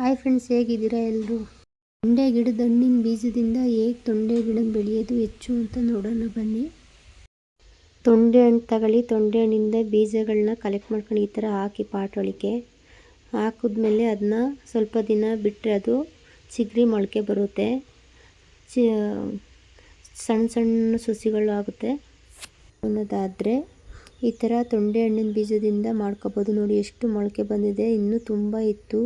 Hi friends, ಹೇಗಿದ್ದೀರಾ ಎಲ್ಲರೂ? ತೊಂಡೆ ಗಿಡದ ಹಣ್ಣಿನ ಬೀಜದಿಂದ ಹೇಗೆ ತೊಂಡೆ ಗಿಡ ಬೆಳೆಯೋದು ಹೆಚ್ಚು ಅಂತ ನೋಡೋಣ ಬನ್ನಿ. ತೊಂಡೆ ಹಣ್ಣು ತಗೊಳ್ಳಿ. ತೊಂಡೆ ಹಣ್ಣಿಂದ ಬೀಜಗಳನ್ನ ಕಲೆಕ್ಟ್ ಮಾಡ್ಕೊಂಡು ಈ ಥರ ಹಾಕಿ ಪಾಟ್ ಒಳಗೆ ಹಾಕಿದ್ಮೇಲೆ ಅದನ್ನ ಸ್ವಲ್ಪ ದಿನ ಬಿಟ್ಟರೆ ಅದು ಚಿಗುರಿ ಮೊಳಕೆ ಬರುತ್ತೆ. ಸಣ್ಣ ಸಣ್ಣ ಸಸಿಗಳು ಆಗುತ್ತೆ. ಅನ್ನೋದಾದರೆ ಈ ಥರ ತೊಂಡೆ ಹಣ್ಣಿನ ಬೀಜದಿಂದ ಮಾಡ್ಕೋಬೋದು. ನೋಡಿ ಎಷ್ಟು ಮೊಳಕೆ ಬಂದಿದೆ, ಇನ್ನೂ ತುಂಬ ಇತ್ತು.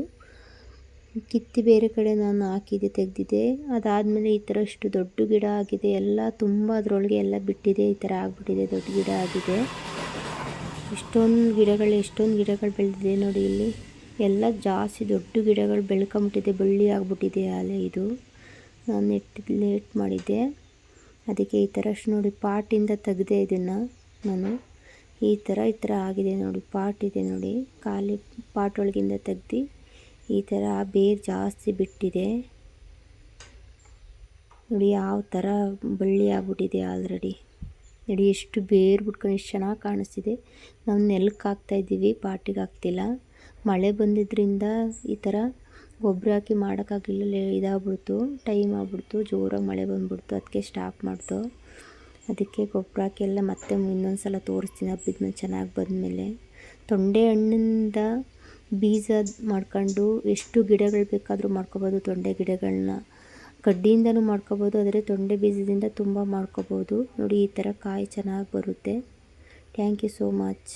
ಕಿತ್ತಿ ಬೇರೆ ಕಡೆ ನಾನು ಹಾಕಿದ್ದೆ, ತೆಗೆದಿದ್ದೆ. ಅದಾದಮೇಲೆ ಈ ಥರ ಇಷ್ಟು ದೊಡ್ಡ ಗಿಡ ಆಗಿದೆ. ಎಲ್ಲ ತುಂಬ ಅದರೊಳಗೆ ಎಲ್ಲ ಬಿಟ್ಟಿದೆ. ಈ ಥರ ಆಗಿಬಿಟ್ಟಿದೆ, ದೊಡ್ಡ ಗಿಡ ಆಗಿದೆ. ಎಷ್ಟೊಂದು ಗಿಡಗಳು ಬೆಳೆದಿದೆ ನೋಡಿ. ಇಲ್ಲಿ ಎಲ್ಲ ಜಾಸ್ತಿ ದೊಡ್ಡ ಗಿಡಗಳು ಬೆಳ್ಕೊಂಬಿಟ್ಟಿದೆ, ಬಳ್ಳಿ ಆಗಿಬಿಟ್ಟಿದೆ. ಆಲೆ ಇದು ನಾನು ಲೇಟ್ ಮಾಡಿದ್ದೆ, ಅದಕ್ಕೆ ಈ ಥರ ನೋಡಿ ಪಾಟಿಂದ ತೆಗೆದೆ ಇದನ್ನು ನಾನು. ಈ ಥರ ಆಗಿದೆ ನೋಡಿ. ಪಾಟ್ ಇದೆ ನೋಡಿ, ಖಾಲಿ ಪಾಟ್ ಒಳಗಿಂದ ತೆಗ್ದು ಈ ಥರ ಬೇರು ಜಾಸ್ತಿ ಬಿಟ್ಟಿದೆ ನೋಡಿ. ಯಾವ ಥರ ಬಳ್ಳಿ ಆಗ್ಬಿಟ್ಟಿದೆ ಆಲ್ರೆಡಿ ನೋಡಿ. ಎಷ್ಟು ಬೇರು ಬಿಟ್ಕೊಂಡು ಎಷ್ಟು ಚೆನ್ನಾಗಿ ಕಾಣಿಸ್ತಿದೆ. ನಾವು ನೆಲಕ್ಕೆ ಹಾಕ್ತಾಯಿದ್ದೀವಿ, ಪಾಟಿಗೆ ಹಾಕ್ತಿಲ್ಲ. ಮಳೆ ಬಂದಿದ್ದರಿಂದ ಈ ಥರ ಗೊಬ್ಬರ ಹಾಕಿ ಮಾಡೋಕ್ಕಾಗಲಿಲ್ಲ, ಇದಾಗ್ಬಿಡ್ತು, ಟೈಮ್ ಆಗ್ಬಿಡ್ತು. ಜೋರಾಗಿ ಮಳೆ ಬಂದ್ಬಿಡ್ತು, ಅದಕ್ಕೆ ಸ್ಟಾಪ್ ಮಾಡ್ತು. ಅದಕ್ಕೆ ಗೊಬ್ಬರ ಹಾಕಿ ಎಲ್ಲ ಮತ್ತೆ ಇನ್ನೊಂದು ಸಲ ತೋರಿಸ್ತೀನಿ ಹಬ್ಬಿದ್ಮೇಲೆ, ಚೆನ್ನಾಗಿ ಬಂದಮೇಲೆ. ತೊಂಡೆ ಹಣ್ಣಿಂದ ಬೀಜ ಮಾಡ್ಕೊಂಡು ಎಷ್ಟು ಗಿಡಗಳು ಬೇಕಾದರೂ ಮಾಡ್ಕೋಬೋದು. ತೊಂಡೆ ಗಿಡಗಳನ್ನ ಕಡ್ಡಿಯಿಂದನೂ ಮಾಡ್ಕೋಬೋದು, ಆದರೆ ತೊಂಡೆ ಬೀಜದಿಂದ ತುಂಬ ಮಾಡ್ಕೋಬೋದು ನೋಡಿ. ಈ ಥರ ಕಾಯಿ ಚೆನ್ನಾಗಿ ಬರುತ್ತೆ. Thank you so much.